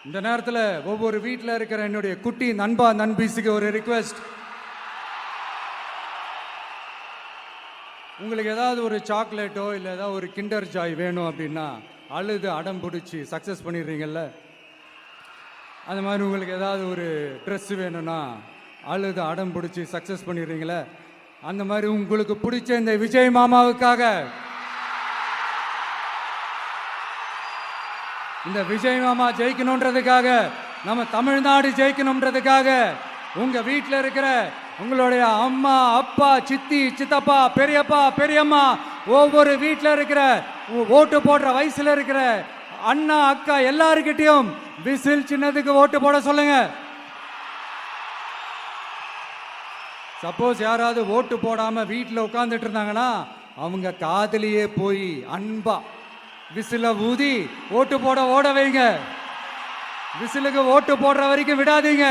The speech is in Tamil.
இந்த நேரத்தில் ஒவ்வொரு வீட்டில் இருக்கிற என்னுடைய குட்டி நண்பா நண்பீஸுக்கு ஒரு ரிக்வெஸ்ட். உங்களுக்கு ஏதாவது ஒரு சாக்லேட்டோ இல்லை ஏதாவது ஒரு கிண்டர் ஜாய் வேணும் அப்படின்னா அழுது அடம் பிடிச்சி சக்ஸஸ் பண்ணிடுறீங்கல்ல, அந்த மாதிரி உங்களுக்கு ஏதாவது ஒரு ட்ரெஸ் வேணும்னா அழுது அடம் பிடிச்சி சக்ஸஸ் பண்ணிடுறீங்களே, அந்த மாதிரி உங்களுக்கு பிடிச்ச இந்த விஜய் மாமாவுக்காக, இந்த விஜய் மாமா ஜெயிக்கணுன்றதுக்காக, நம்ம தமிழ்நாடு ஜெயிக்கணுன்றதுக்காக உங்க வீட்டில் இருக்கிற உங்களுடைய அம்மா அப்பா சித்தி சித்தப்பா பெரியப்பா பெரியம்மா ஒவ்வொரு வீட்டில் இருக்கிற ஓட்டு போடுற வயசுல இருக்கிற அண்ணா அக்கா எல்லாருக்கிட்டையும் விசில் சின்னதுக்கு ஓட்டு போட சொல்லுங்க. சப்போஸ் யாராவது ஓட்டு போடாம வீட்டில் உட்கார்ந்துட்டு இருந்தாங்கன்னா அவங்க காதலியே போய் அன்பா விசில ஊதி ஓட்டு போட ஓட வைங்க. விசிலுக்கு ஓட்டு போடுற வரைக்கும் விடாதீங்க.